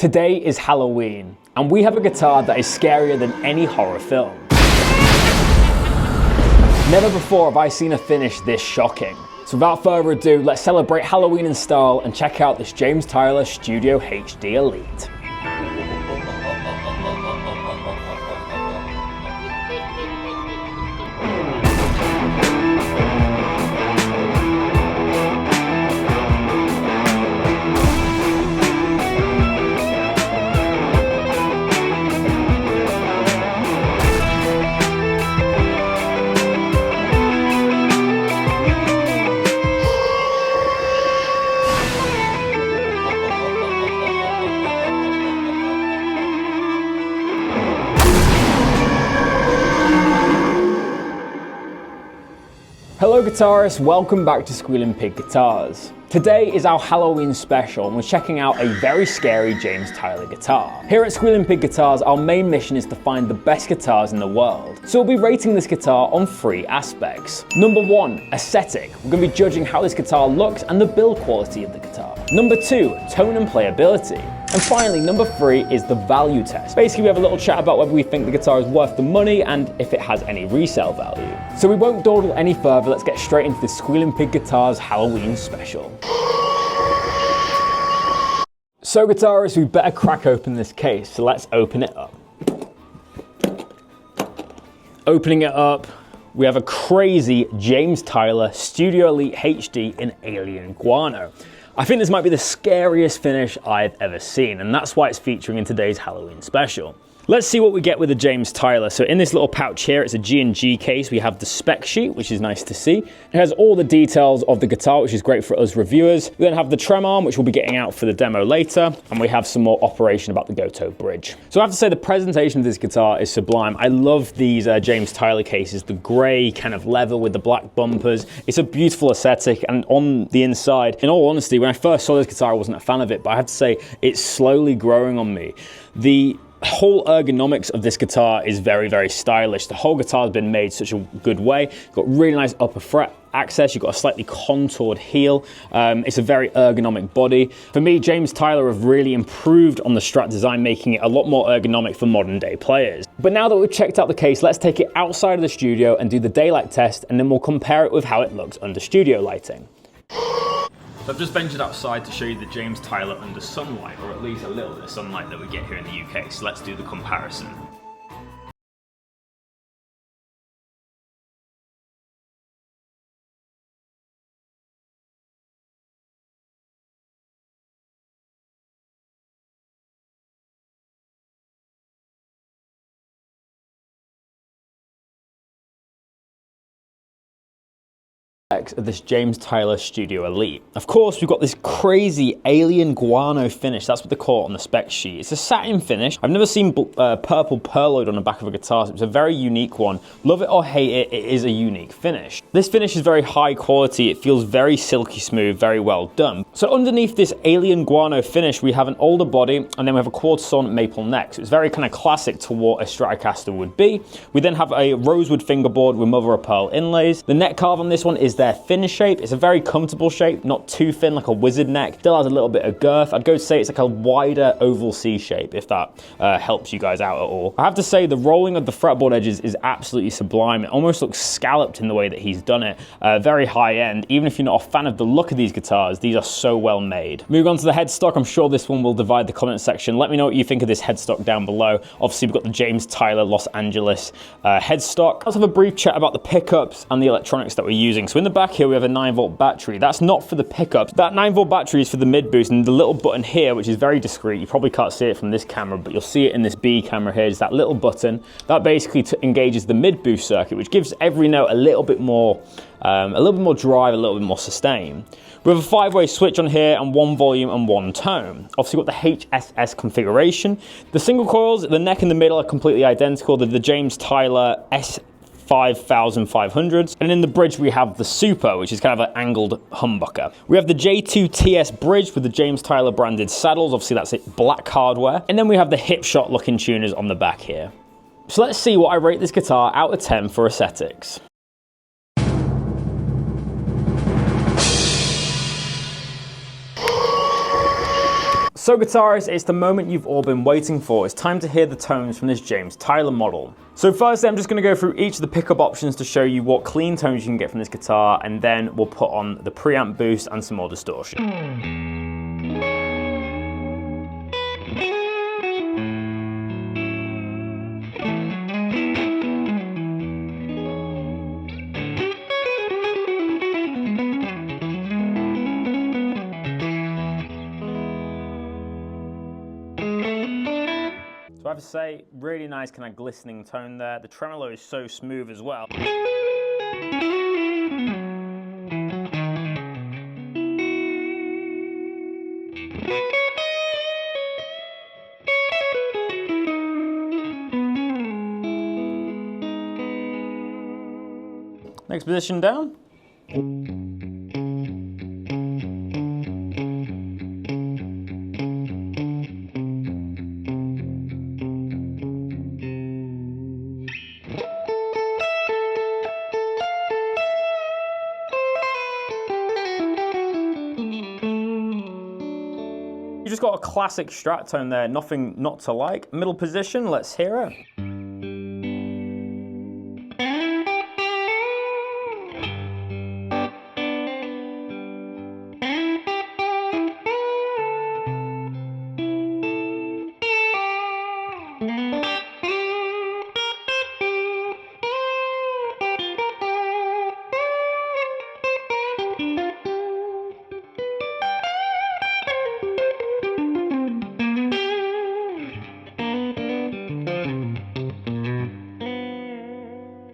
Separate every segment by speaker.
Speaker 1: Today is Halloween, and we have a guitar that is scarier than any horror film. Never before have I seen a finish this shocking. So without further ado, let's celebrate Halloween in style and check out this James Tyler Studio HD Elite. Hello guitarists, welcome back to Squealing Pig Guitars. Today is our Halloween special and we're checking out a very scary James Tyler guitar. Here at Squealing Pig Guitars, our main mission is to find the best guitars in the world. So we'll be rating this guitar on 3 aspects. Number 1, aesthetic. We're going to be judging how this guitar looks and the build quality of the guitar. Number 2, tone and playability. And finally, number 3 is the value test. Basically, we have a little chat about whether we think the guitar is worth the money and if it has any resale value. So we won't dawdle any further, let's get straight into the Squealing Pig Guitars Halloween special. So guitarists, we better crack open this case, so let's open it up. Opening it up, we have a crazy James Tyler Studio Elite HD in Alien Guano. I think this might be the scariest finish I've ever seen, and that's why it's featuring in today's Halloween special. Let's see what we get with the James Tyler. So in this little pouch here, it's a G&G case. We have the spec sheet, which is nice to see. It has all the details of the guitar, which is great for us reviewers. We then have the trem arm, which we'll be getting out for the demo later. And we have some more operation about the Goto bridge. So I have to say the presentation of this guitar is sublime. I love these James Tyler cases, the gray kind of leather with the black bumpers. It's a beautiful aesthetic, and on the inside, in all honesty, when I first saw this guitar, I wasn't a fan of it, but I have to say it's slowly growing on me. The whole ergonomics of this guitar is very, very stylish. The whole guitar has been made such a good way. You've got really nice upper fret access, you've got a slightly contoured heel. It's a very ergonomic body. For me, James Tyler have really improved on the Strat design, making it a lot more ergonomic for modern day players. But now that we've checked out the case, let's take it outside of the studio and do the daylight test, and then we'll compare it with how it looks under studio lighting. So I've just ventured outside to show you the James Tyler under sunlight, or at least a little bit of sunlight that we get here in the UK, so let's do the comparison. Of this James Tyler Studio Elite. Of course, we've got this crazy alien guano finish. That's what they call it on the spec sheet. It's a satin finish. I've never seen purple perloid on the back of a guitar, so it's a very unique one. Love it or hate it, it is a unique finish. This finish is very high quality. It feels very silky smooth, very well done. So underneath this alien guano finish, we have an older body, and then we have a quarter-sawn maple neck. So it's very kind of classic to what a Stratocaster would be. We then have a rosewood fingerboard with mother of pearl inlays. The neck carve on this one is their finish shape. It's a very comfortable shape, not too thin like a wizard neck. Still has a little bit of girth. I'd go to say it's like a wider oval C shape, if that helps you guys out at all. I have to say the rolling of the fretboard edges is absolutely sublime. It almost looks scalloped in the way that he's done it. Very high end. Even if you're not a fan of the look of these guitars, these are so well made. Moving on to the headstock, I'm sure this one will divide the comment section. Let me know what you think of this headstock down below. Obviously, we've got the James Tyler Los Angeles headstock. Let's have a brief chat about the pickups and the electronics that we're using. So in the back here, we have a 9-volt battery. That's not for the pickups. That 9-volt battery is for the mid boost, and the little button here, which is very discreet, you probably can't see it from this camera, but you'll see it in this B camera here, is that little button. That basically engages the mid boost circuit, which gives every note a little bit more drive, a little bit more sustain. We have a 5-way switch on here and 1 volume and 1 tone. Obviously we've got the HSS configuration. The single coils, the neck and the middle are completely identical. They're the James Tyler S5500s. And in the bridge we have the Super, which is kind of an angled humbucker. We have the J2 TS bridge with the James Tyler branded saddles. Obviously that's it, black hardware. And then we have the hip shot looking tuners on the back here. So let's see what I rate this guitar out of 10 for aesthetics. So guitarists, it's the moment you've all been waiting for. It's time to hear the tones from this James Tyler model. So firstly, I'm just going to go through each of the pickup options to show you what clean tones you can get from this guitar, and then we'll put on the preamp boost and some more distortion. So I have to say, really nice kind of glistening tone there. The tremolo is so smooth as well. Next position down. You just got a classic Strat tone there, nothing not to like. Middle position, let's hear it.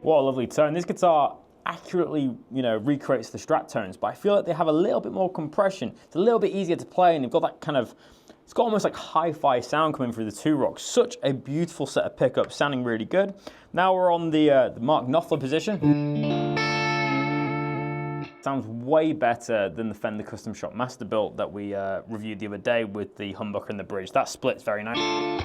Speaker 1: What a lovely tone. This guitar accurately, recreates the Strat tones, but I feel like they have a little bit more compression. It's a little bit easier to play, and they've got that kind of, it's got almost like hi-fi sound coming through the two rocks. Such a beautiful set of pickups, sounding really good. Now we're on the Mark Knopfler position. Sounds way better than the Fender Custom Shop Masterbuilt that we reviewed the other day with the humbucker and the bridge. That split's very nice.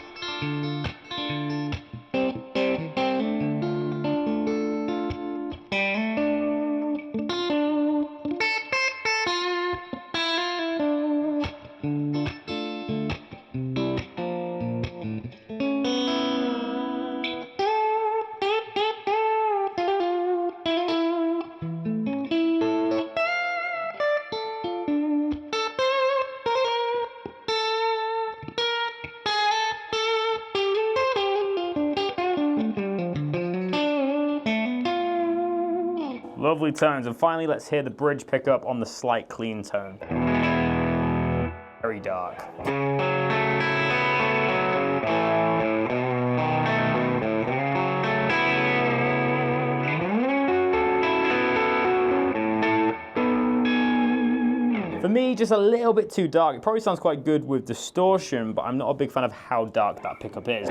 Speaker 1: Lovely tones, and finally let's hear the bridge pickup on the slight clean tone. Very dark. For me, just a little bit too dark. It probably sounds quite good with distortion, but I'm not a big fan of how dark that pickup is.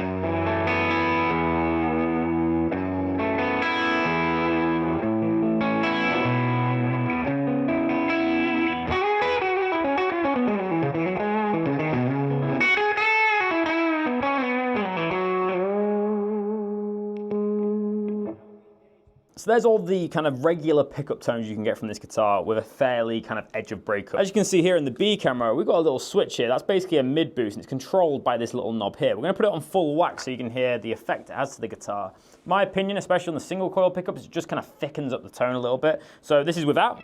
Speaker 1: So there's all the kind of regular pickup tones you can get from this guitar with a fairly kind of edge of breakup. As you can see here in the B camera, we've got a little switch here. That's basically a mid boost, and it's controlled by this little knob here. We're going to put it on full whack so you can hear the effect it has to the guitar. My opinion, especially on the single coil pickups, it just kind of thickens up the tone a little bit. So this is without.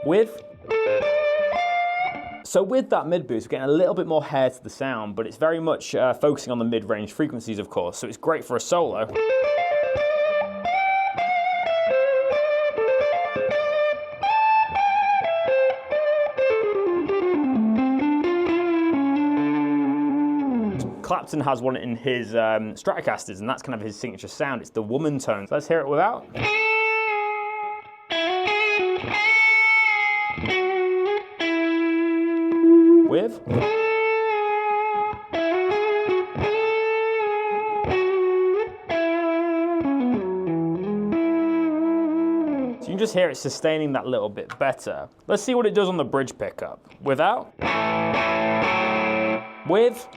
Speaker 1: With. So with that mid boost, we're getting a little bit more hair to the sound, but it's very much focusing on the mid-range frequencies, of course. So it's great for a solo. Clapton has one in his Stratocasters, and that's kind of his signature sound. It's the woman tone. So let's hear it without. With. So you can just hear it sustaining that little bit better. Let's see what it does on the bridge pickup. Without. With.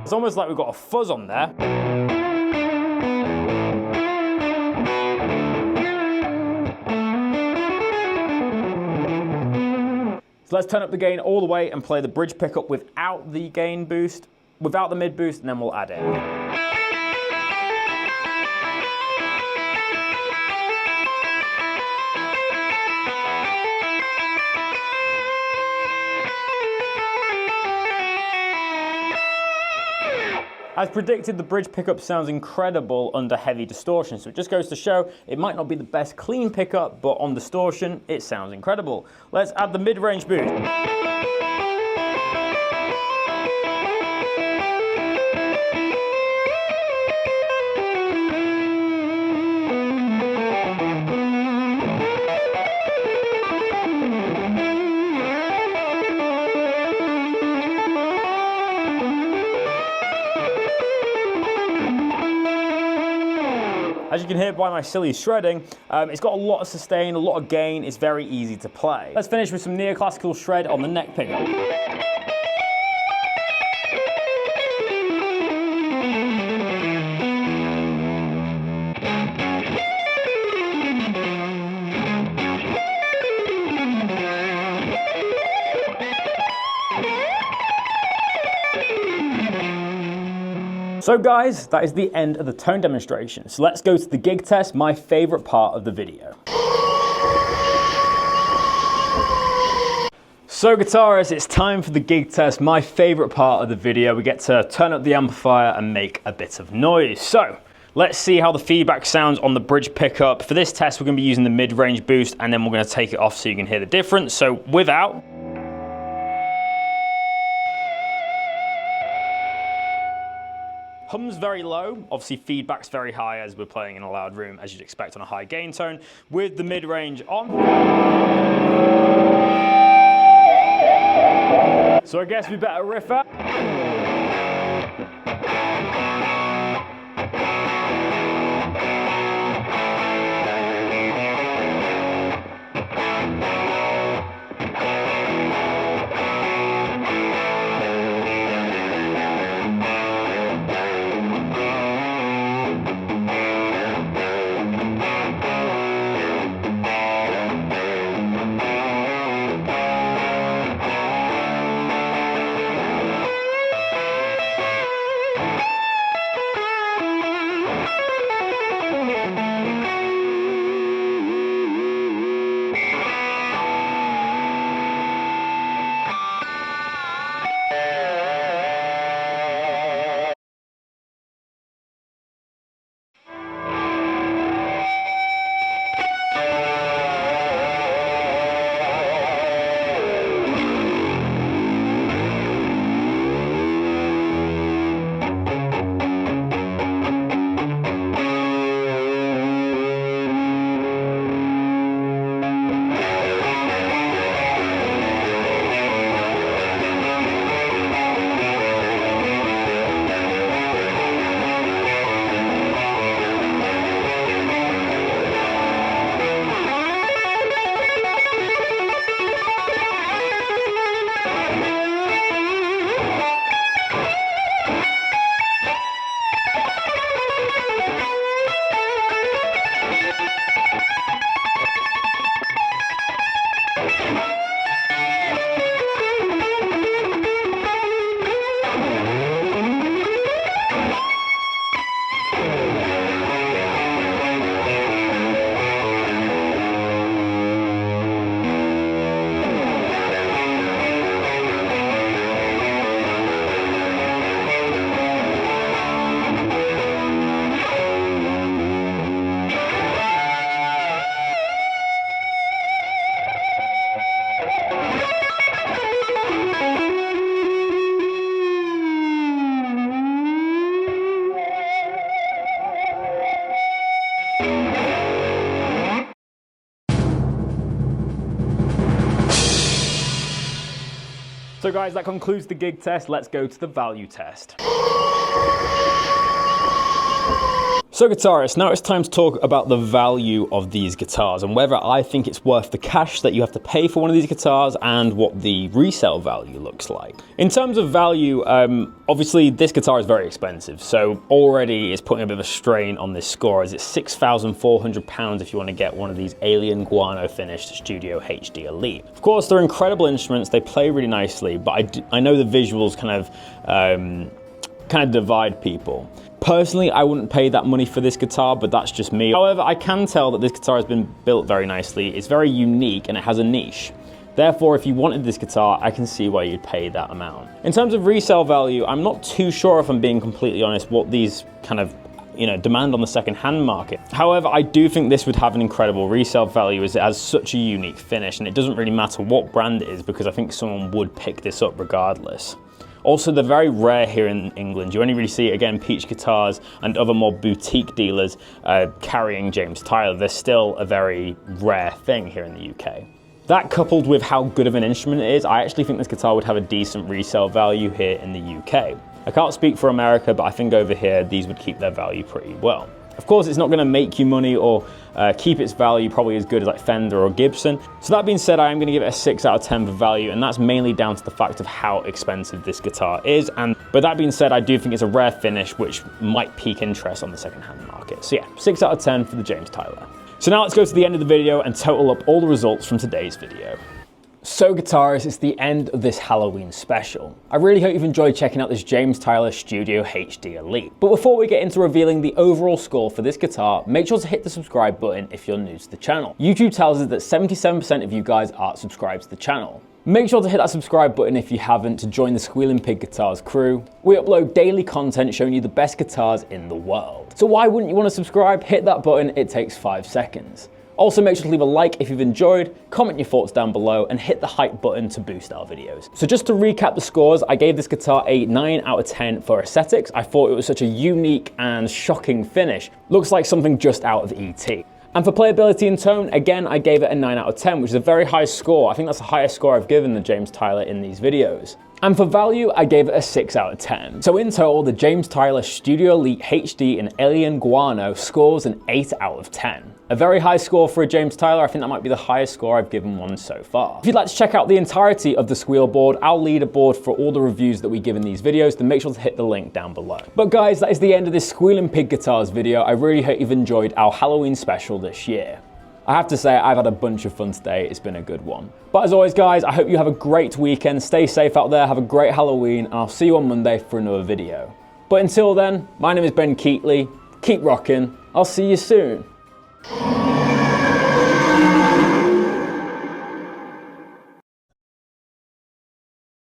Speaker 1: It's almost like we've got a fuzz on there. So let's turn up the gain all the way and play the bridge pickup without the gain boost, without the mid boost, and then we'll add it. As predicted, the bridge pickup sounds incredible under heavy distortion, so it just goes to show it might not be the best clean pickup, but on distortion, it sounds incredible. Let's add the mid-range boost. As you can hear by my silly shredding, it's got a lot of sustain, a lot of gain, it's very easy to play. Let's finish with some neoclassical shred on the neck pickup. So guys, that is the end of the tone demonstration. So let's go to the gig test, my favorite part of the video. So guitarists, it's time for the gig test, my favorite part of the video. We get to turn up the amplifier and make a bit of noise. So let's see how the feedback sounds on the bridge pickup. For this test, we're gonna be using the mid-range boost, and then we're gonna take it off so you can hear the difference. So without. Hum's very low, obviously feedback's very high as we're playing in a loud room, as you'd expect on a high gain tone. With the mid-range on. So I guess we better riff out. So guys, that concludes the gig test. Let's go to the value test. So guitarists, now it's time to talk about the value of these guitars and whether I think it's worth the cash that you have to pay for one of these guitars and what the resale value looks like. In terms of value, obviously this guitar is very expensive, so already it's putting a bit of a strain on this score as it's £6,400 if you want to get one of these Alien Guano finished Studio HD Elite. Of course, they're incredible instruments, they play really nicely, but I know the visuals kind of divide people. Personally, I wouldn't pay that money for this guitar, but that's just me. However, I can tell that this guitar has been built very nicely. It's very unique and it has a niche. Therefore, if you wanted this guitar, I can see why you'd pay that amount. In terms of resale value, I'm not too sure, if I'm being completely honest, what these kind of demand on the second-hand market. However, I do think this would have an incredible resale value as it has such a unique finish, and it doesn't really matter what brand it is because I think someone would pick this up regardless. Also, they're very rare here in England. You only really see, again, Peach Guitars and other more boutique dealers carrying James Tyler. They're still a very rare thing here in the UK. That coupled with how good of an instrument it is, I actually think this guitar would have a decent resale value here in the UK. I can't speak for America, but I think over here, these would keep their value pretty well. Of course, it's not going to make you money or keep its value probably as good as like Fender or Gibson. So that being said, I am going to give it a 6 out of 10 for value, and that's mainly down to the fact of how expensive this guitar is. But that being said, I do think it's a rare finish which might pique interest on the second-hand market. So yeah, 6 out of 10 for the James Tyler. So now let's go to the end of the video and total up all the results from today's video. So guitarists, it's the end of this Halloween special. I really hope you've enjoyed checking out this James Tyler Studio HD Elite. But before we get into revealing the overall score for this guitar, make sure to hit the subscribe button if you're new to the channel. YouTube tells us that 77% of you guys aren't subscribed to the channel. Make sure to hit that subscribe button if you haven't to join the Squealing Pig Guitars crew. We upload daily content showing you the best guitars in the world. So why wouldn't you want to subscribe? Hit that button, it takes 5 seconds. Also, make sure to leave a like if you've enjoyed, comment your thoughts down below, and hit the hype button to boost our videos. So just to recap the scores, I gave this guitar a 9 out of 10 for aesthetics. I thought it was such a unique and shocking finish. Looks like something just out of E.T. And for playability and tone, again, I gave it a 9 out of 10, which is a very high score. I think that's the highest score I've given the James Tyler in these videos. And for value, I gave it a 6 out of 10. So in total, the James Tyler Studio Elite HD in Alien Guano scores an 8 out of 10. A very high score for a James Tyler. I think that might be the highest score I've given one so far. If you'd like to check out the entirety of the Squeal board, our leaderboard for all the reviews that we give in these videos, then make sure to hit the link down below. But guys, that is the end of this Squealing Pig Guitars video. I really hope you've enjoyed our Halloween special this year. I have to say, I've had a bunch of fun today. It's been a good one. But as always, guys, I hope you have a great weekend. Stay safe out there. Have a great Halloween. And I'll see you on Monday for another video. But until then, my name is Ben Keightley. Keep rocking. I'll see you soon.